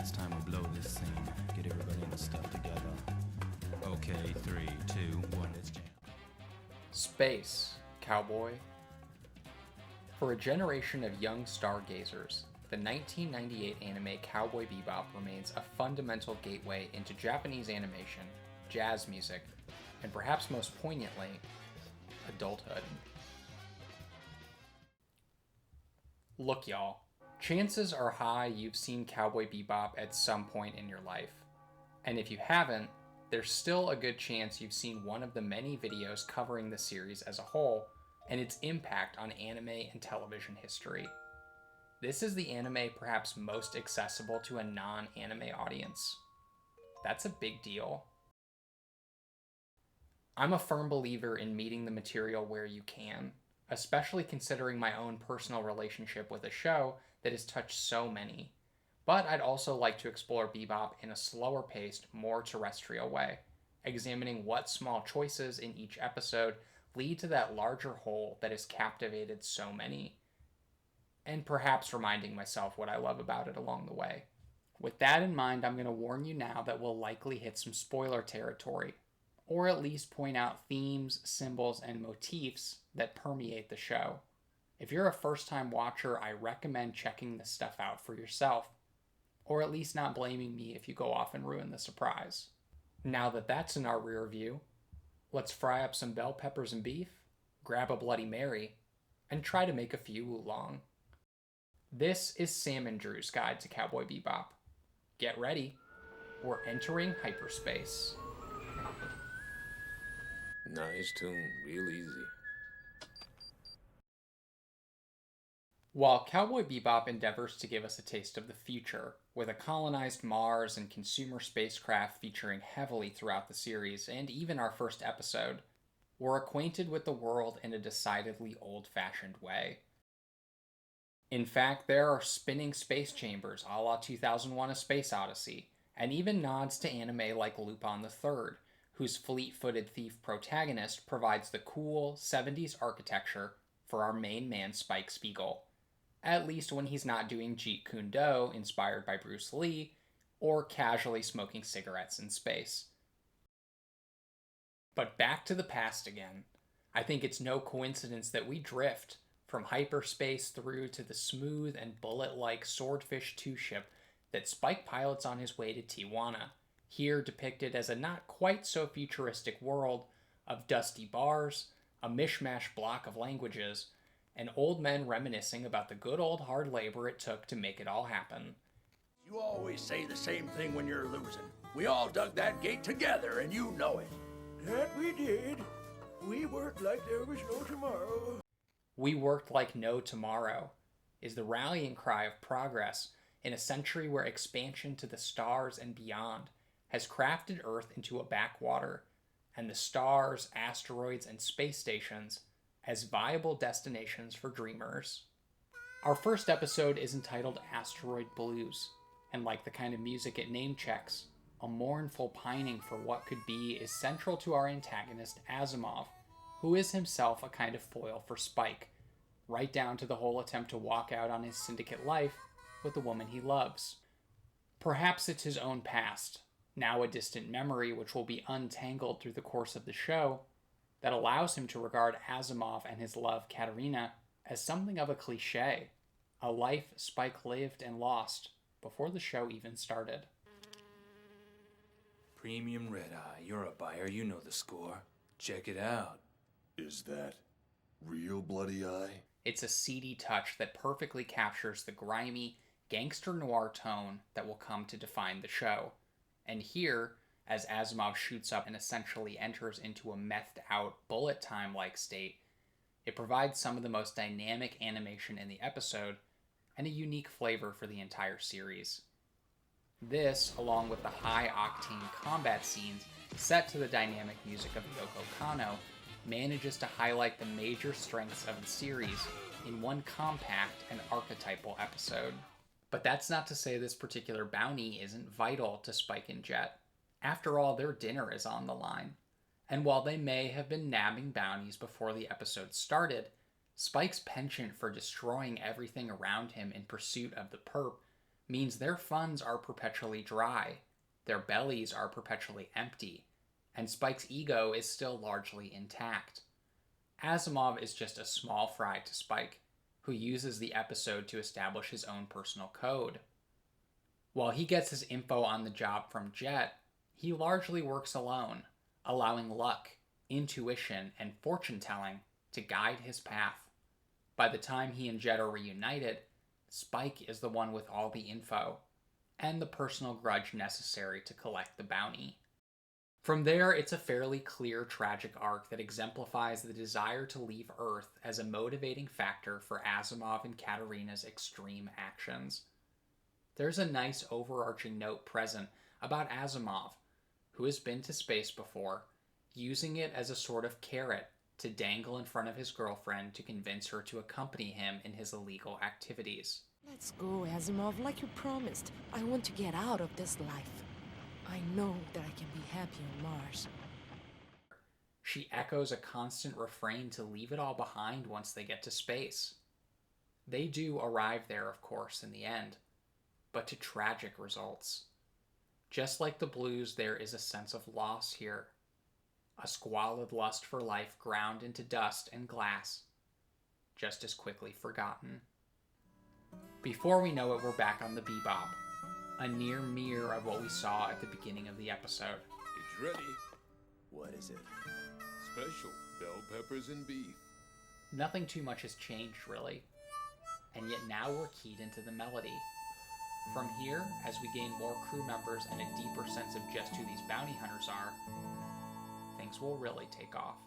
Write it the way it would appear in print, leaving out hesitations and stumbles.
it's time to blow this scene. Get everybody in the stuff together. Okay, 3, 2, 1, let's jam. Space, cowboy. For a generation of young stargazers, the 1998 anime Cowboy Bebop remains a fundamental gateway into Japanese animation, jazz music, and perhaps most poignantly, adulthood. Look, y'all, chances are high you've seen Cowboy Bebop at some point in your life. And if you haven't, there's still a good chance you've seen one of the many videos covering the series as a whole and its impact on anime and television history. This is the anime perhaps most accessible to a non-anime audience. That's a big deal. I'm a firm believer in meeting the material where you can, especially considering my own personal relationship with a show that has touched so many. But I'd also like to explore Bebop in a slower-paced, more terrestrial way, examining what small choices in each episode lead to that larger whole that has captivated so many, and perhaps reminding myself what I love about it along the way. With that in mind, I'm going to warn you now that we'll likely hit some spoiler territory, or at least point out themes, symbols, and motifs that permeate the show. If you're a first-time watcher, I recommend checking this stuff out for yourself, or at least not blaming me if you go off and ruin the surprise. Now that that's in our rear view, let's fry up some bell peppers and beef, grab a Bloody Mary, and try to make a few oolong. This is Salmondrw's Guide to Cowboy Bebop. Get ready, we're entering hyperspace. Nice tune, real easy. While Cowboy Bebop endeavors to give us a taste of the future, with a colonized Mars and consumer spacecraft featuring heavily throughout the series and even our first episode, we're acquainted with the world in a decidedly old-fashioned way. In fact, there are spinning space chambers a la 2001: A Space Odyssey, and even nods to anime like Lupin III, whose fleet-footed thief protagonist provides the cool 70s architecture for our main man Spike Spiegel, at least when he's not doing Jeet Kune Do inspired by Bruce Lee, or casually smoking cigarettes in space. But back to the past again. I think it's no coincidence that we drift from hyperspace through to the smooth and bullet-like Swordfish 2 ship that Spike pilots on his way to Tijuana, here depicted as a not quite so futuristic world of dusty bars, a mishmash block of languages, and old men reminiscing about the good old hard labor it took to make it all happen. You always say the same thing when you're losing. We all dug that gate together, and you know it. That we did. We worked like there was no tomorrow. We worked like no tomorrow is the rallying cry of progress in a century where expansion to the stars and beyond has crafted Earth into a backwater, and the stars, asteroids, and space stations as viable destinations for dreamers. Our first episode is entitled Asteroid Blues, and like the kind of music it name checks, a mournful pining for what could be is central to our antagonist Asimov, who is himself a kind of foil for Spike, right down to the whole attempt to walk out on his syndicate life with the woman he loves. Perhaps it's his own past, now a distant memory which will be untangled through the course of the show, that allows him to regard Asimov and his love, Katerina, as something of a cliché, a life Spike lived and lost before the show even started. Premium Red Eye, you're a buyer, you know the score. Check it out. Is that real Bloody Eye? It's a seedy touch that perfectly captures the grimy, gangster noir tone that will come to define the show. And here, as Asimov shoots up and essentially enters into a methed-out bullet time-like state, it provides some of the most dynamic animation in the episode and a unique flavor for the entire series. This, along with the high-octane combat scenes set to the dynamic music of Yoko Kanno, manages to highlight the major strengths of the series in one compact and archetypal episode. But that's not to say this particular bounty isn't vital to Spike and Jet. After all, their dinner is on the line. And while they may have been nabbing bounties before the episode started, Spike's penchant for destroying everything around him in pursuit of the perp means their funds are perpetually dry, their bellies are perpetually empty, and Spike's ego is still largely intact. Asimov is just a small fry to Spike, who uses the episode to establish his own personal code. While he gets his info on the job from Jet, he largely works alone, allowing luck, intuition, and fortune-telling to guide his path. By the time he and Jet are reunited, Spike is the one with all the info, and the personal grudge necessary to collect the bounty. From there, it's a fairly clear tragic arc that exemplifies the desire to leave Earth as a motivating factor for Asimov and Katerina's extreme actions. There's a nice overarching note present about Asimov, who has been to space before, using it as a sort of carrot to dangle in front of his girlfriend to convince her to accompany him in his illegal activities. Let's go, Asimov, like you promised. I want to get out of this life. I know that I can be happy on Mars. She echoes a constant refrain to leave it all behind once they get to space. They do arrive there, of course, in the end, but to tragic results. Just like the Blues, there is a sense of loss here. A squalid lust for life ground into dust and glass, just as quickly forgotten. Before we know it, we're back on the Bebop, a near mirror of what we saw at the beginning of the episode. It's ready. What is it? Special bell peppers and beef. Nothing too much has changed, really. And yet now we're keyed into the melody. From here, as we gain more crew members and a deeper sense of just who these bounty hunters are, things will really take off.